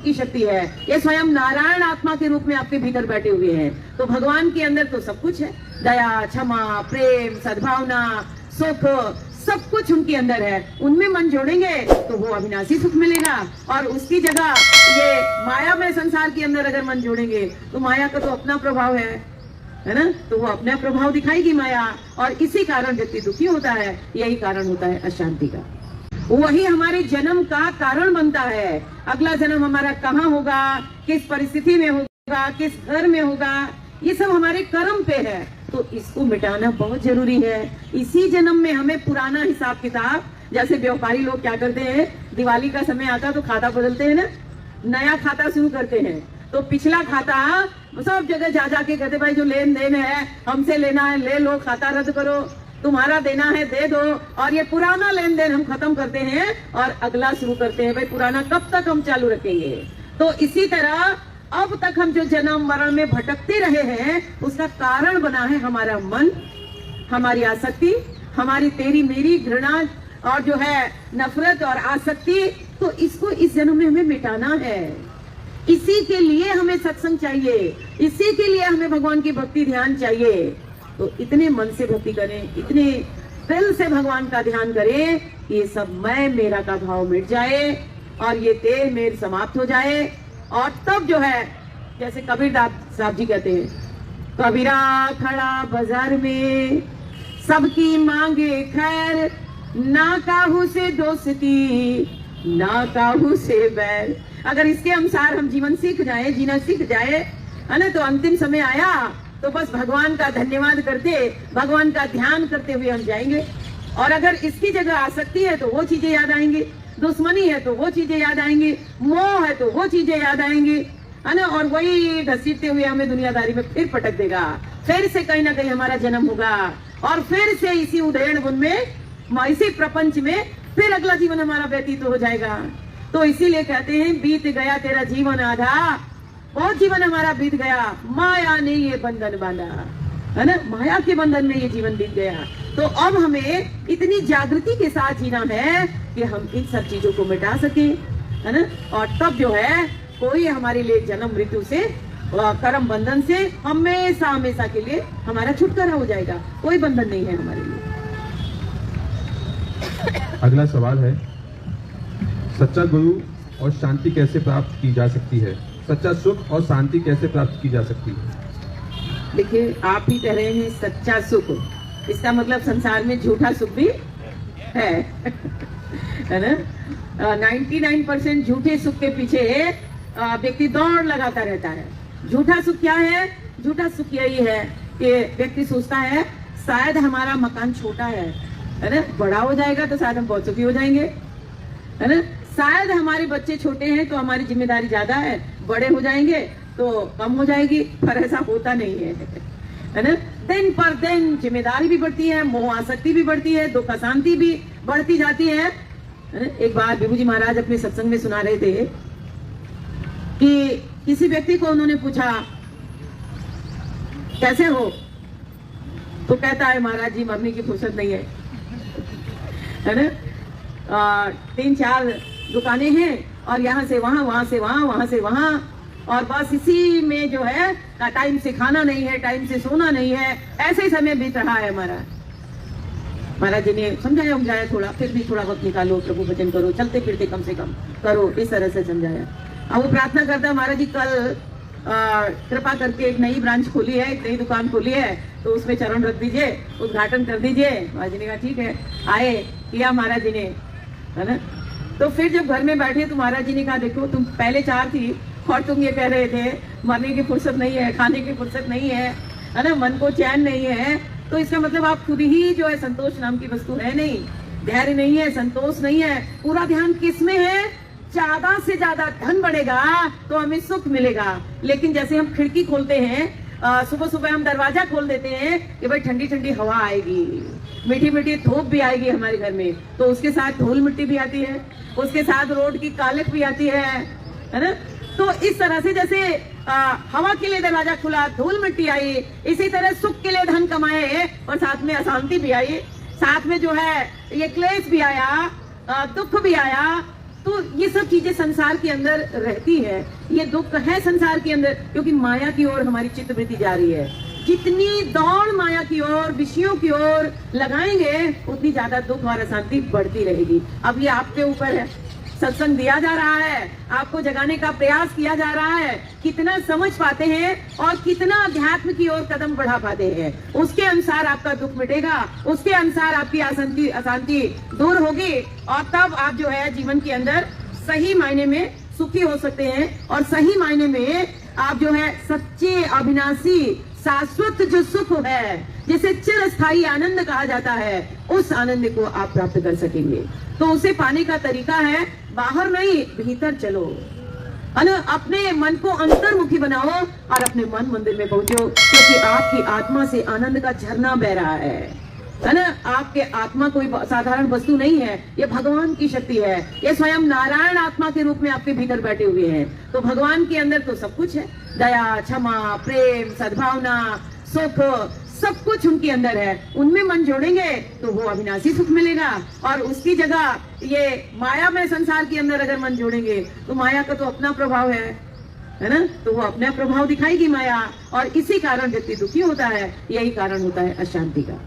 की शक्ति है, ये स्वयं नारायण आत्मा के रूप में आपके भीतर बैठे हुए हैं। तो भगवान के अंदर तो सब कुछ है, दया, क्षमा, प्रेम, सद्भावना, सुख, सब कुछ उनके अंदर है। उनमें मन जोड़ेंगे तो वो अविनाशी सुख मिलेगा, और उसकी जगह ये माया में संसार के अंदर अगर मन जोड़ेंगे तो माया का तो अपना प्रभाव है ना, तो वो अपना प्रभाव दिखाएगी माया, और इसी कारण व्यक्ति दुखी होता है। यही कारण होता है अशांति का। वही हमारे जन्म का कारण बनता है। अगला जन्म हमारा कहाँ होगा, किस परिस्थिति में होगा, किस घर में होगा, ये सब हमारे कर्म पे है। तो इसको मिटाना बहुत जरूरी है। इसी जन्म में हमें पुराना हिसाब किताब, जैसे व्यापारी लोग क्या करते हैं, दिवाली का समय आता तो खाता बदलते हैं ना, नया खाता शुरू करते हैं। तो पिछला खाता सब जगह जा जाके कहते भाई जो लेन देन है हमसे लेना है ले लो, खाता रद्द करो, तुम्हारा देना है दे दो, और ये पुराना लेन देन हम खत्म करते हैं और अगला शुरू करते हैं। भाई पुराना कब तक हम चालू रखेंगे। तो इसी तरह अब तक हम जो जन्म मरण में भटकते रहे हैं उसका कारण बना है हमारा मन, हमारी आसक्ति, हमारी तेरी मेरी घृणा और जो है नफरत और आसक्ति। तो इसको इस जन्म में हमें मिटाना है। इसी के लिए हमें सत्संग चाहिए, इसी के लिए हमें भगवान की भक्ति ध्यान चाहिए। तो इतने मन से भक्ति करें, इतने दिल से भगवान का ध्यान करें, ये सब मैं मेरा का भाव मिट जाए और ये तेल मेल समाप्त हो जाए। और तब जो है जैसे कबीरदास साहब जी कहते हैं, कबीरा खड़ा बाजार में सबकी मांगे खैर, ना काहू से दोस्ती ना काहू से बैर। अगर इसके अनुसार हम जीवन सीख जाए, जीना सीख जाए, है ना, तो अंतिम समय आया तो बस भगवान का धन्यवाद करते, भगवान का ध्यान करते हुए हम जाएंगे। और अगर इसकी जगह आसक्ति है तो वो चीजें याद आएंगी, दुश्मनी है तो वो चीजें याद आएंगी, मोह है तो वो चीजें याद आएंगी, है ना, और वही घसीटते हुए हमें दुनियादारी में फिर पटक देगा। फिर से कहीं ना कहीं हमारा जन्म होगा और फिर से इसी उधेड़ बुन में, इसी प्रपंच में फिर अगला जीवन हमारा व्यतीत हो जाएगा। तो इसीलिए कहते हैं बीत गया तेरा जीवन आधा, बहुत जीवन हमारा बीत गया, माया ने ये बंधन बांधा, है ना, माया के बंधन में ये जीवन बीत गया। तो अब हमें इतनी जागृति के साथ जीना है कि हम इन सब चीजों को मिटा सके, है ना, और तब जो है कोई हमारे लिए जन्म मृत्यु से, कर्म बंधन से हमेशा हमेशा के लिए हमारा छुटकारा हो जाएगा। कोई बंधन नहीं है हमारे लिए। अगला सवाल है, सच्चा गुरु और शांति कैसे प्राप्त की जा सकती है? सच्चा सुख और शांति कैसे प्राप्त की जा सकती है? देखिए, आप ही कह रहे हैं सच्चा सुख, इसका मतलब संसार में झूठा सुख भी है, है ना। 99% झूठे सुख के पीछे व्यक्ति दौड़ लगाता रहता है। झूठा सुख क्या है? झूठा सुख यही है कि व्यक्ति सोचता है शायद हमारा मकान छोटा है ना, बड़ा हो जाएगा तो शायद हम बहुत सुखी हो जाएंगे, है ना। शायद हमारे बच्चे छोटे हैं तो हमारी जिम्मेदारी ज्यादा है, बड़े हो जाएंगे तो कम हो जाएगी, पर ऐसा होता नहीं है ना। दिन पर दिन जिम्मेदारी भी बढ़ती है, मोह आसक्ति भी बढ़ती है, दुख अशांति भी बढ़ती जाती है। एक बार विभू जी महाराज अपने सत्संग में सुना रहे थे कि किसी व्यक्ति को उन्होंने पूछा कैसे हो, तो कहता है महाराज जी मरने की फुर्सत नहीं है ना। 3-4 दुकानें हैं और यहाँ से वहां, वहां से वहां, वहां से वहां, और बस इसी में जो है टाइम से खाना नहीं है, टाइम से सोना नहीं है, ऐसे ही समय बीत रहा है हमारा। महाराज जी ने समझाया थोड़ा, फिर भी थोड़ा वक्त निकालो, प्रभु भजन करो, चलते फिरते कम से कम करो, इस तरह से समझाया। अब वो प्रार्थना करता है, महाराज जी कल कृपा करके एक नई ब्रांच खोली है, एक नई दुकान खोली है, तो उसमें चरण रख दीजिए, उद्घाटन कर दीजिए। महाराज जी ने कहा ठीक है, आए किया महाराज जी ने, है ना। तो फिर जब घर में बैठे तो महाराज जी ने कहा देखो तुम पहले 4 थी और तुम ये कह रहे थे मरने की फुर्सत नहीं है, खाने की फुर्सत नहीं है ना, मन को चैन नहीं है, तो इसका मतलब आप खुद ही जो है संतोष नाम की वस्तु है नहीं, धैर्य नहीं है, संतोष नहीं है। पूरा ध्यान किस में है? ज्यादा से ज्यादा धन बढ़ेगा तो हमें सुख मिलेगा। लेकिन जैसे हम खिड़की खोलते हैं, सुबह सुबह हम दरवाजा खोल देते हैं कि भाई ठंडी ठंडी हवा आएगी, मीठी मीठी धूप भी आएगी हमारे घर में, तो उसके साथ धूल मिट्टी भी आती है, उसके साथ रोड की कालिक भी आती है ना। तो इस तरह से जैसे हवा के लिए दरवाजा खुला, धूल मिट्टी आई, इसी तरह सुख के लिए धन कमाए और साथ में अशांति भी आई, साथ में जो है ये क्लेश भी आया, दुख भी आया, तो ये सब चीजें संसार के अंदर रहती है, ये दुख है संसार के अंदर, क्योंकि माया की ओर हमारी चित्तवृत्ति जा रही है। जितनी दौड़ माया की ओर, विषयों की ओर लगाएंगे, उतनी ज्यादा दुख और अशांति बढ़ती रहेगी। अब ये आपके ऊपर है, सत्संग दिया जा रहा है, आपको जगाने का प्रयास किया जा रहा है, कितना समझ पाते हैं और कितना अध्यात्म की ओर कदम बढ़ा पाते हैं, उसके अनुसार आपका दुख मिटेगा, उसके अनुसार आपकी अशांति दूर होगी, और तब आप जो है जीवन के अंदर सही मायने में सुखी हो सकते हैं, और सही मायने में आप जो है सच्चे अविनाशी शाश्वत जो सुख है, जिसे चिरस्थायी आनंद कहा जाता है, उस आनंद को आप प्राप्त कर सकेंगे। तो उसे पाने का तरीका है, बाहर नहीं, भीतर चलो, अपने मन को अंतर्मुखी बनाओ और अपने मन मंदिर में पहुंचो, क्योंकि आपकी आत्मा से आनंद का झरना बह रहा है ना। आपके आत्मा कोई साधारण वस्तु नहीं है, ये भगवान की शक्ति है, ये स्वयं नारायण आत्मा के रूप में आपके भीतर बैठे हुए हैं। तो भगवान के अंदर तो सब कुछ है, दया, क्षमा, प्रेम, सद्भावना, सुख, सब कुछ उनके अंदर है। उनमें मन जोड़ेंगे तो वो अविनाशी सुख मिलेगा, और उसकी जगह ये माया में संसार के अंदर अगर मन जोड़ेंगे तो माया का तो अपना प्रभाव है ना, तो वो अपना प्रभाव दिखाएगी माया, और इसी कारण व्यक्ति दुखी होता है, यही कारण होता है अशांति का।